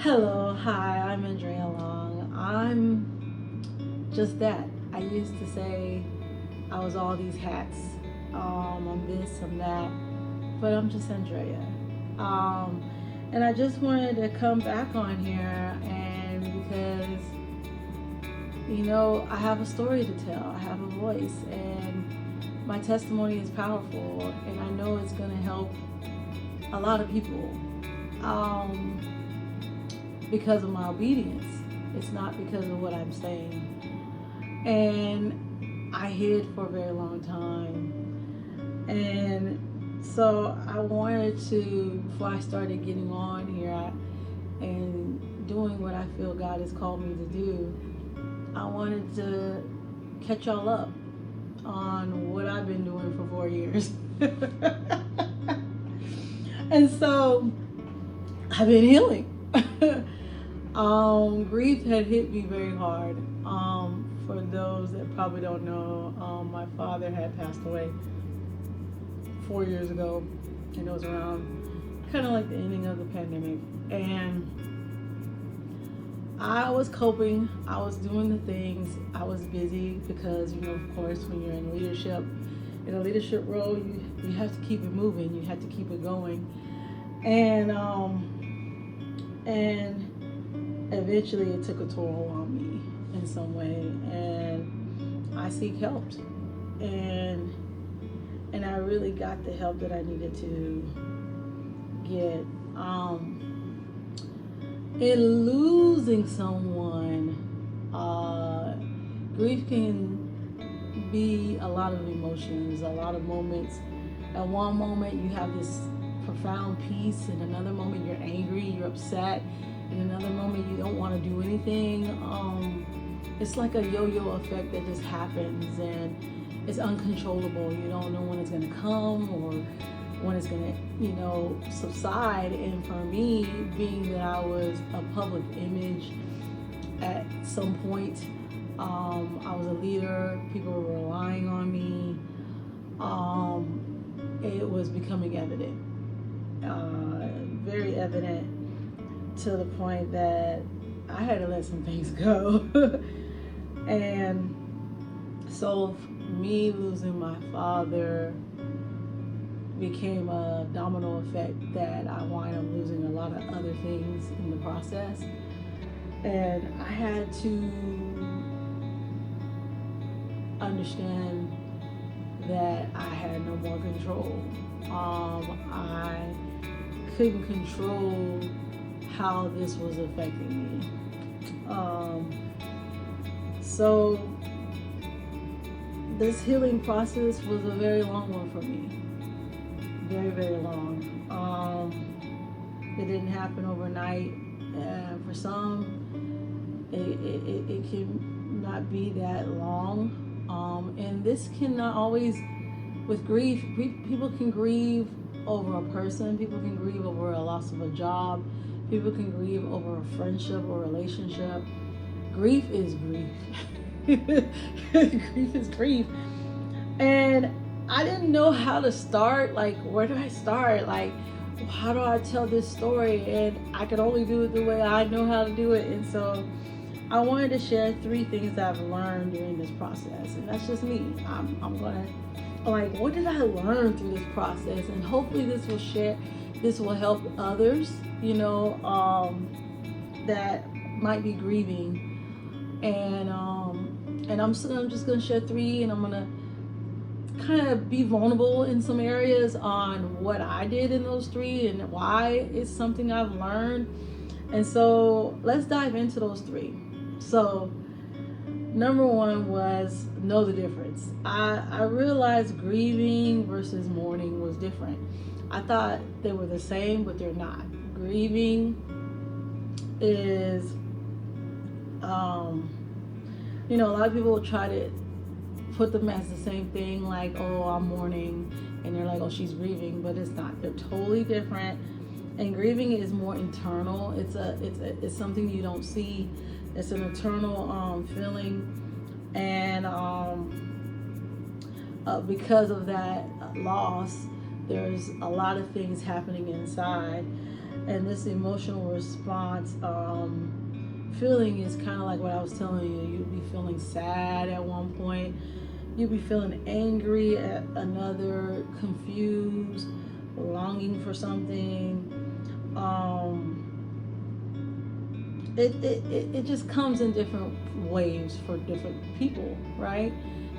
Hello, hi, I'm Andrea Long. I'm just that. I used to say I was all these hats. I'm this, I'm that, but I'm just Andrea. Um, and I just wanted to come back on here and because, I have a story to tell, I have a voice, and my testimony is powerful, and I know it's going to help a lot of people. Um, because of my obedience. It's not because of what I'm saying. And I hid for a very long time. And so I wanted to, before I started getting on here and doing what I feel God has called me to do, I wanted to catch y'all up on what I've been doing for 4 years. And so I've been healing. Grief had hit me very hard. For those that probably don't know, my father had passed away 4 years ago, and it was around kind of like the ending of the pandemic. And I was coping, I was doing the things, I was busy because, of course, when you're in a leadership role, you have to keep it moving, you have to keep it going. And eventually it took a toll on me in some way, and I seek help, and I really got the help that I needed to get. In losing someone, grief can be a lot of emotions, a lot of moments. At one moment you have this profound peace, in another moment you're angry, you're upset, in another moment you don't want to do anything. It's like a yo-yo effect that just happens, and it's uncontrollable. You don't know when it's going to come or when it's going to subside. And for me, being that I was a public image at some point, I was a leader, people were relying on me, it was becoming evident, very evident, to the point that I had to let some things go. And so me losing my father became a domino effect that I wound up losing a lot of other things in the process. And I had to understand that I had no more control. I couldn't control how this was affecting me. So this healing process was a very long one for me. Very, very long. It didn't happen overnight. For some, it can not be that long. And this cannot always, with grief, people can grieve over a person, people can grieve over a loss of a job, people can grieve over a friendship or relationship. Grief is grief. Grief is grief. And I didn't know how to start. Like, where do I start? Like, how do I tell this story? And I could only do it the way I know how to do it. And so I wanted to share 3 things that I've learned during this process. And that's just me. I'm going to, like, what did I learn through this process? And hopefully this will help others, that might be grieving. And I'm just going to share 3, and I'm going to kind of be vulnerable in some areas on what I did in those 3 and why it's something I've learned. And so let's dive into those 3. So number 1 was know the difference. I realized grieving versus mourning was different. I thought they were the same, but they're not. Grieving is, a lot of people will try to put them as the same thing, like, oh, I'm mourning, and they're like, oh, she's grieving, but it's not. They're totally different. And grieving is more internal. It's something you don't see. It's an internal feeling, and because of that loss, there's a lot of things happening inside, and this emotional response, feeling is kind of like what I was telling you. You'd be feeling sad at one point, you'd be feeling angry at another, confused, longing for something. It just comes in different waves for different people, right?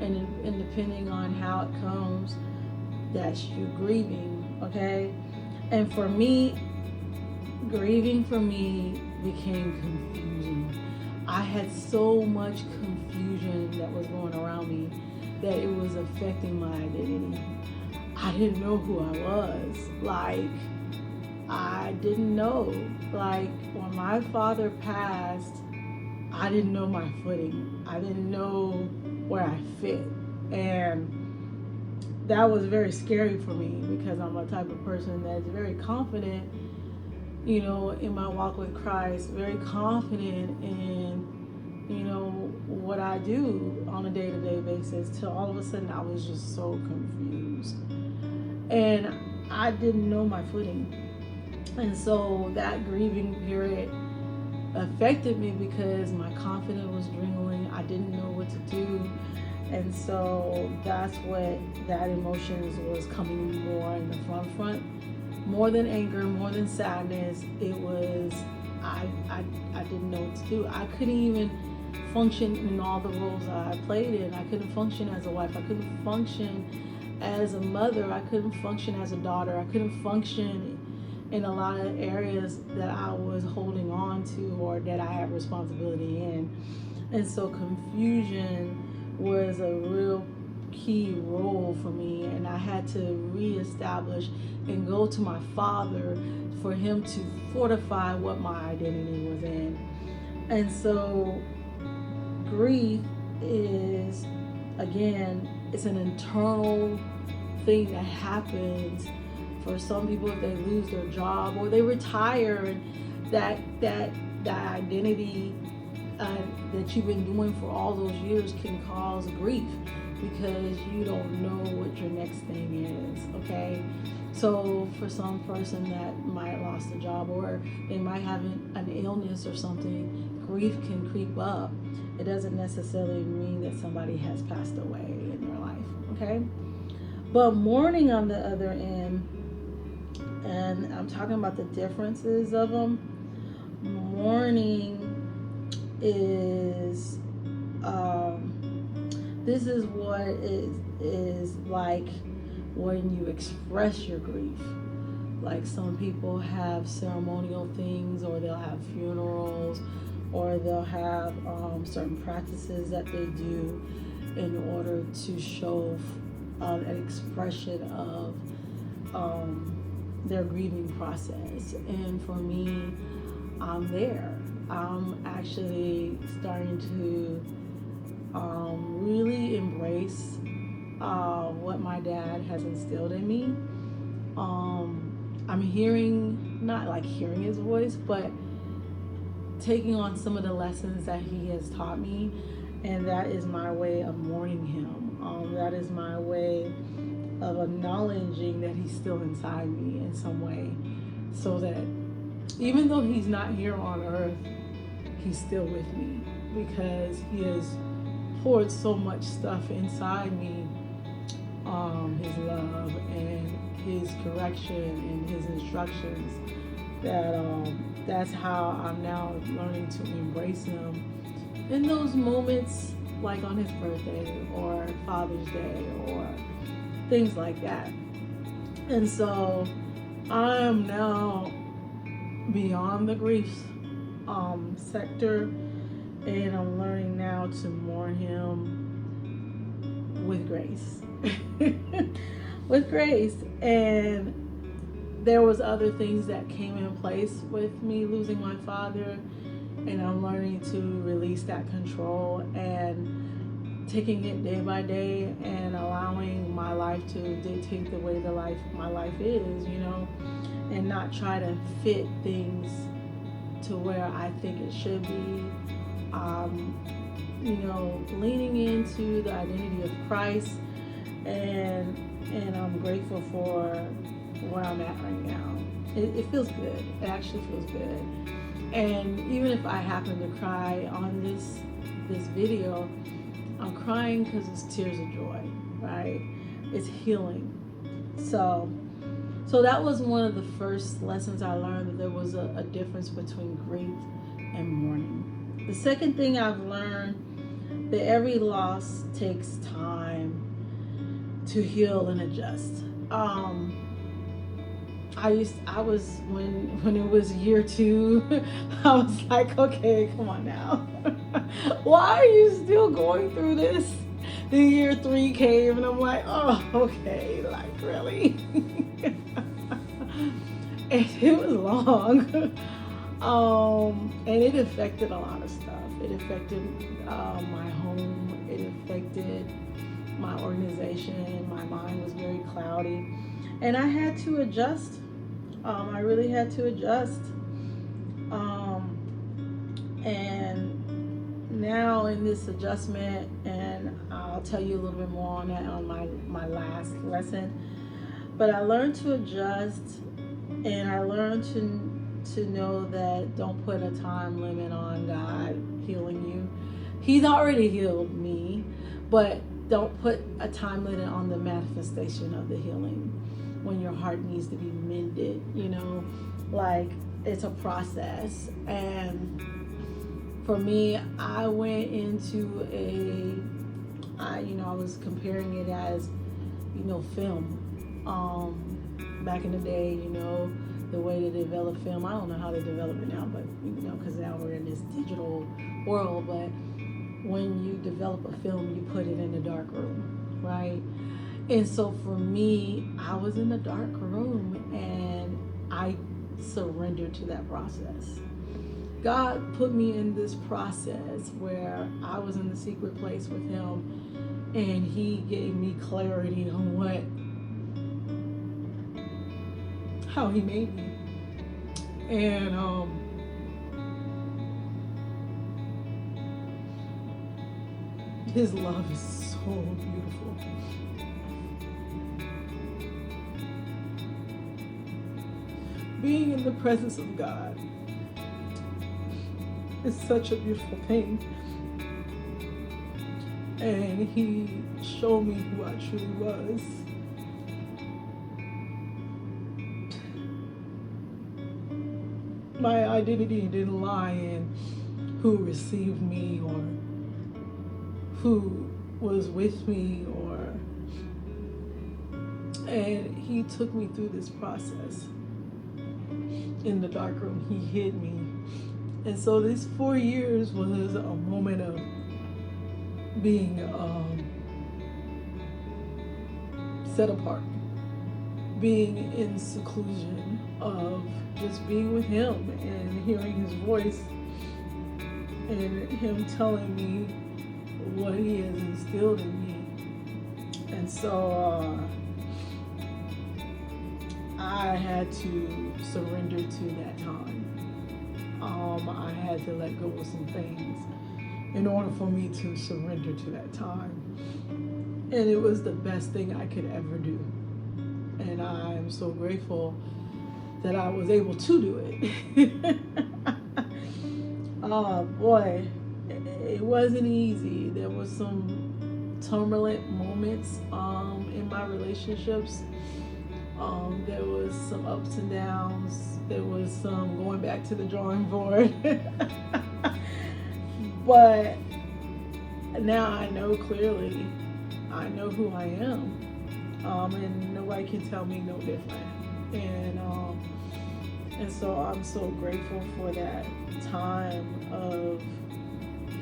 And depending on how it comes, that's you grieving, okay? And for me, grieving for me became confusing. I had so much confusion that was going around me that it was affecting my identity. I didn't know who I was. Like, I didn't know. Like, when my father passed, I didn't know my footing. I didn't know where I fit. And that was very scary for me because I'm a type of person that's very confident, in my walk with Christ, very confident in, what I do on a day-to-day basis, till all of a sudden I was just so confused. And I didn't know my footing. And so that grieving period affected me because my confidence was dwindling. I didn't know what to do. And so that's what that emotions was coming more in the front. More than anger, more than sadness, it was I didn't know what to do. I couldn't even function in all the roles I played in. I couldn't function as a wife. I couldn't function as a mother. I couldn't function as a daughter. I couldn't function in a lot of areas that I was holding on to or that I had responsibility in. And so confusion was a real key role for me, and I had to reestablish and go to my father for him to fortify what my identity was in. And so grief is, again, it's an internal thing that happens for some people if they lose their job or they retire, and that identity that you've been doing for all those years can cause grief because you don't know what your next thing is, okay? So for some person that might lost a job or they might have an illness or something, grief can creep up. It doesn't necessarily mean that somebody has passed away in their life, okay? But mourning, on the other end, and I'm talking about the differences of them, mourning is this is what is like when you express your grief. Like, some people have ceremonial things, or they'll have funerals, or they'll have certain practices that they do in order to show an expression of their grieving process. And for me, I'm there. I'm actually starting to really embrace what my dad has instilled in me. I'm hearing, not like hearing his voice, but taking on some of the lessons that he has taught me, and that is my way of mourning him. That is my way of acknowledging that he's still inside me in some way, so that even though he's not here on earth, he's still with me, because he has poured so much stuff inside me, his love and his correction and his instructions, that that's how I'm now learning to embrace him in those moments, like on his birthday or Father's Day or things like that. And so I'm now beyond the grief sector, and I'm learning now to mourn him with grace. With grace. And there was other things that came in place with me losing my father, and I'm learning to release that control and taking it day by day and allowing my life to dictate the way my life is, and not try to fit things to where I think it should be. Leaning into the identity of Christ and And I'm grateful for where I'm at right now. It feels good. It actually feels good. And even if I happen to cry on this video, I'm crying because it's tears of joy, right? It's healing. So that was one of the first lessons I learned, that there was a difference between grief and mourning. The second thing I've learned, that every loss takes time to heal and adjust. When it was year 2, I was like, okay, come on now. Why are you still going through this? Then year 3 came and I'm like, oh, okay, like really? And it was long. And it affected a lot of stuff. It affected my home. It affected my organization. My mind was very cloudy. And I had to adjust. I really had to adjust. And now in this adjustment, and I'll tell you a little bit more on that on my last lesson, but I learned to adjust, and I learned to know that don't put a time limit on God healing you. He's already healed me, but don't put a time limit on the manifestation of the healing when your heart needs to be mended, like it's a process. And for me, I went into I was comparing it as, film. Back in the day, the way to develop film, I don't know how to develop it now, but, because now we're in this digital world, but when you develop a film, you put it in a dark room, right? And so for me, I was in a dark room and I surrendered to that process. God put me in this process where I was in the secret place with Him, and He gave me clarity on how He made me. And His love is so beautiful. Being in the presence of God is such a beautiful thing. And He showed me who I truly was. My identity didn't lie in who received me or who was with me, and He took me through this process. In the dark room, He hid me. And so these 4 years was a moment of being set apart, being in seclusion, of just being with Him and hearing His voice and Him telling me what He has instilled in me. And so I had to surrender to that time. I had to let go of some things in order for me to surrender to that time. And it was the best thing I could ever do. And I am so grateful that I was able to do it. Oh boy, it wasn't easy. There was some turbulent moments in my relationships. There was some ups and downs. There was some going back to the drawing board. But now I know clearly. I know who I am. And nobody can tell me no different. And so I'm so grateful for that time of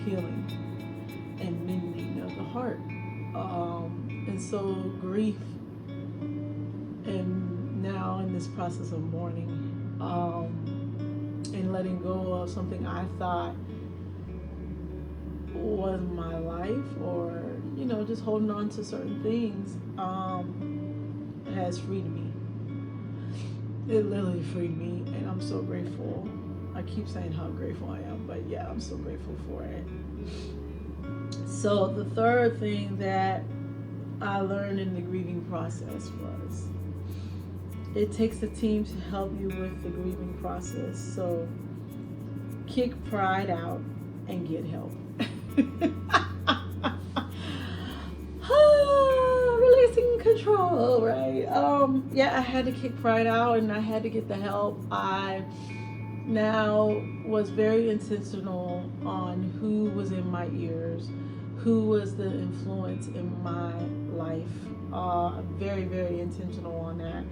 healing and mending of the heart. And so grief, and now in this process of mourning, and letting go of something I thought was my life, or just holding on to certain things, has freed me. It literally freed me, and I'm so grateful. I keep saying how grateful I am, but yeah, I'm so grateful for it. So the third thing that I learned in the grieving process was it takes a team to help you with the grieving process. So kick pride out and get help. Releasing control, right? Yeah, I had to kick pride out and I had to get the help. I now was very intentional on who was in my ears, who was the influence in my life. Very, very intentional on that.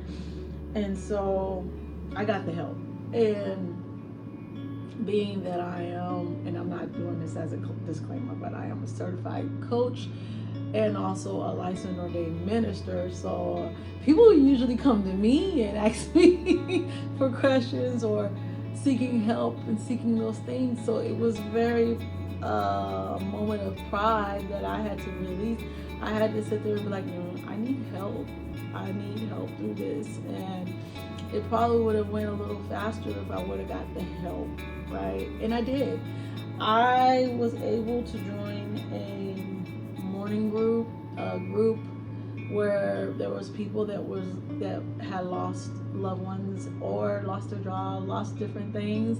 And so I got the help. And being that I am, and I'm not doing this as a disclaimer, but I am a certified coach and also a licensed ordained minister. So people usually come to me and ask me for questions or seeking help and seeking those things. So it was very moment of pride that I had to release. I had to sit there and be like, no, I need help. I need help through this. And it probably would have went a little faster if I would have got the help, right? And I did. I was able to join a mourning group, a group where there was people that had lost loved ones or lost their job, lost different things.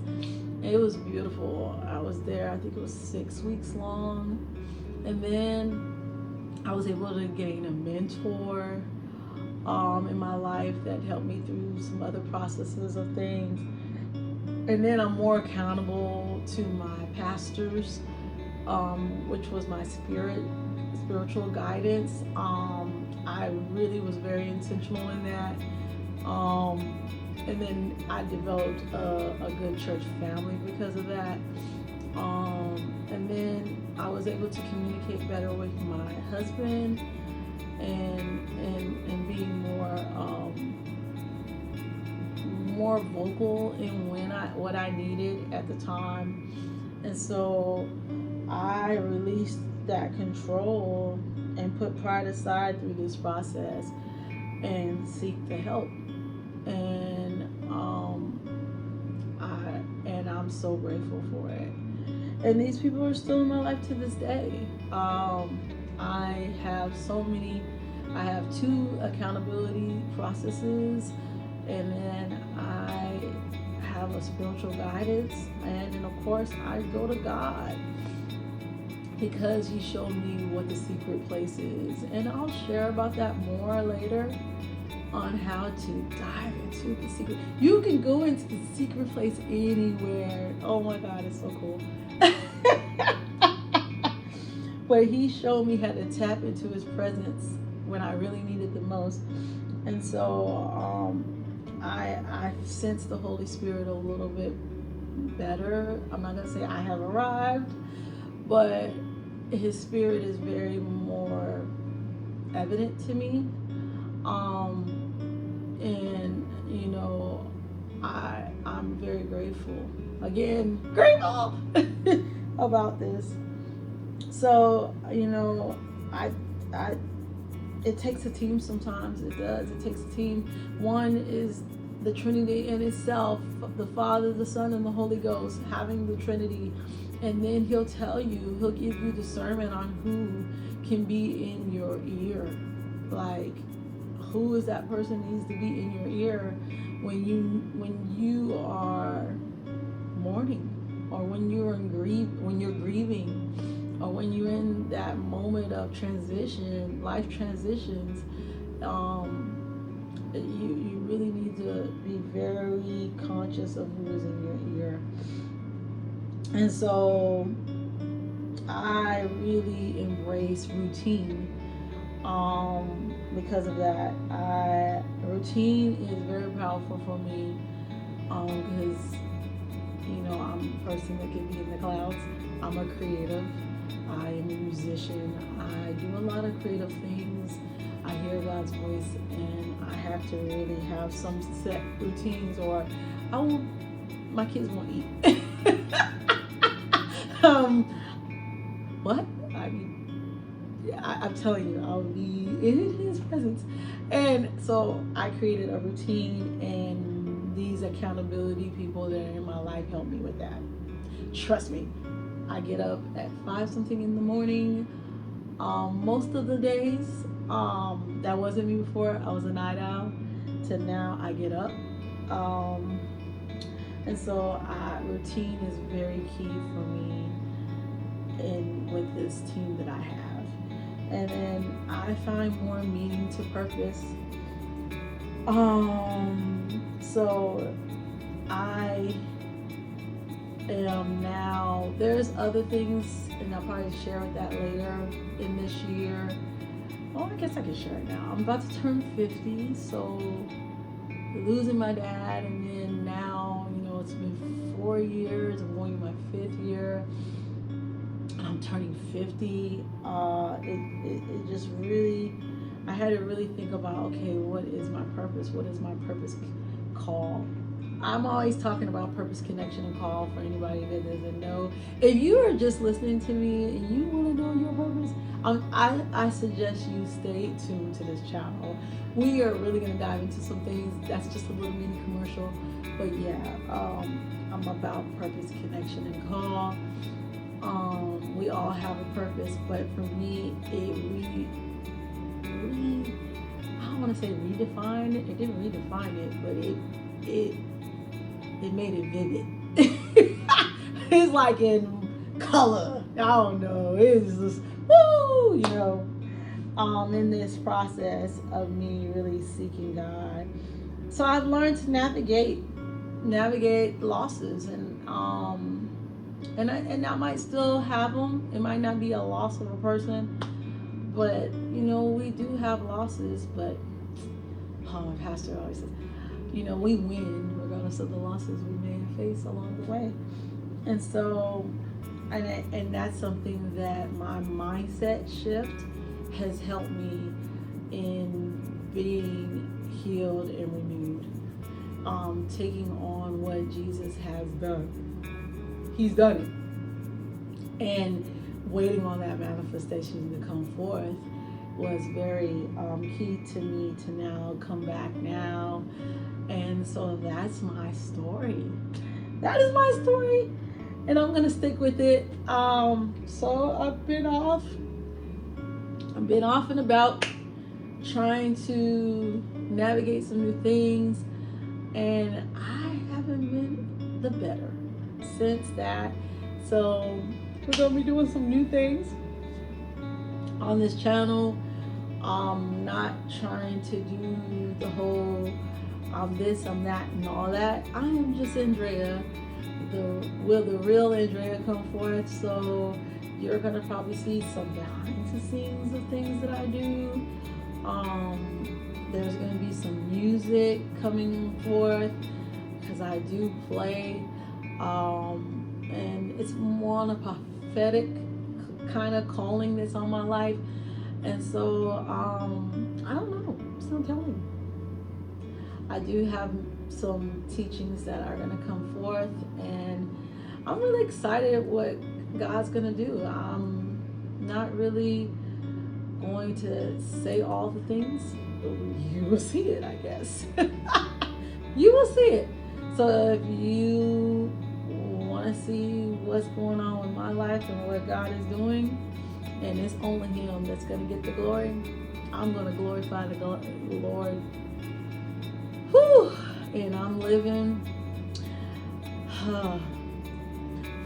It was beautiful. I was there, I think it was 6 weeks long. And then I was able to gain a mentor in my life that helped me through some other processes of things. And then I'm more accountable to my pastors, which was my spiritual guidance. I really was very intentional in that. And then I developed a good church family because of that. And then I was able to communicate better with my husband and being more vocal in what I needed at the time. And so I released that control and put pride aside through this process and seek the help. And I'm so grateful for it. And these people are still in my life to this day. I have I have 2 accountability processes, and then I have a spiritual guidance, and then of course I go to God because He showed me what the secret place is. And I'll share about that more later on how to dive into the secret. You can go into the secret place anywhere. Oh my God, it's so cool. But He showed me how to tap into His presence when I really needed the most. And so I sense the Holy Spirit a little bit better. I'm not gonna say I have arrived, but His Spirit is very more evident to me. And you know, I'm very grateful. Again, grateful about this. So, you know, it takes a team sometimes. It does. It takes a team. One is the Trinity in itself, the Father, the Son, and the Holy Ghost, having the Trinity. And then He'll tell you, He'll give you discernment on who can be in your ear. Like, who is that person needs to be in your ear when you are mourning, or when you're grieving, or when you're in that moment of transition, life transitions. You really need to be very conscious of who is in your ear. And so I really embrace routine. Because of that, routine is very powerful for me, because you know, I'm a person that can be in the clouds. I'm a creative. I am a musician. I do a lot of creative things. I hear God's voice, and I have to really have some set routines, or my kids won't eat. What? I'm telling you, I'll be in His presence. And so I created a routine, and these accountability people that are in my life help me with that. Trust me, I get up at 5 something in the morning. Most of the days That wasn't me before. I was a night owl. To now I get up. And so routine is very key for me in with this team that I have. And then I find more meaning to purpose. So I am now, there's other things, and I'll probably share that later in this year. Well, I guess I can share it now. I'm about to turn 50, so losing my dad, and then now, it's been 4 years. I'm going to my 5th year. I'm turning 50. It just really, I had to really think about, okay, what is my purpose? What is my purpose call? I'm always talking about purpose, connection, and call for anybody that doesn't know. If you are just listening to me and you want to know your purpose, I suggest you stay tuned to this channel. We are really going to dive into some things. That's just a little mini commercial. But yeah, I'm about purpose, connection, and call. We all have a purpose, but for me, I don't want to say redefined it. It didn't redefine it, but it made it vivid. It's like in color. I don't know. It's just woo, in this process of me really seeking God. So I've learned to navigate losses, and I might still have them. It might not be a loss of a person, but we do have losses. But my pastor always says, we win regardless of the losses we may face along the way. And so, and that's something that my mindset shift has helped me in being healed and renewed. Taking on what Jesus has done. He's done it. And waiting on that manifestation to come forth was very key to me to now come back now. And so that's my story. That is my story. And I'm going to stick with it. So I've been off and about trying to navigate some new things. And I haven't been the better since that. So we're going to be doing some new things on this channel. I'm not trying to do the whole this, I'm that, and all that. I am just Andrea. Will the real Andrea come forth? So you're going to probably see some behind the scenes of things that I do. There's going to be some music coming forth because I do play. And it's more on a prophetic kind of calling that's on my life. And so, I don't know. I'm still telling you. I do have some teachings that are going to come forth, and I'm really excited what God's going to do. I'm not really going to say all the things, but you will see it, I guess. You will see it. So if you want to see what's going on with my life and what God is doing, and it's only Him that's going to get the glory, I'm going to glorify the Lord. Whew. And I'm living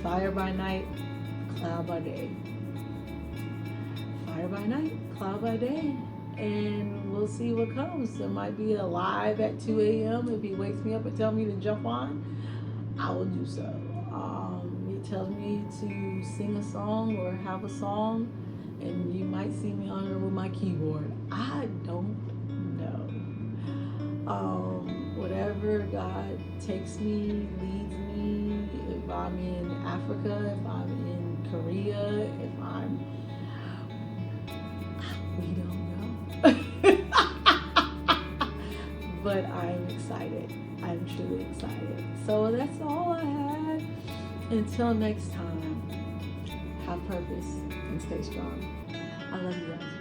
fire by night, cloud by day. Fire by night, cloud by day. And we'll see what comes. It might be a live at 2 a.m. If He wakes me up and tells me to jump on, I will do so. He tells me to sing a song or have a song, and you might see me on there with my keyboard. I don't know. Whatever God takes me, leads me. If I'm in Africa, if I'm in Korea, if I'm, we don't know. But I'm excited. I'm truly excited. So that's all I had. Until next time, have purpose and stay strong. I love you guys.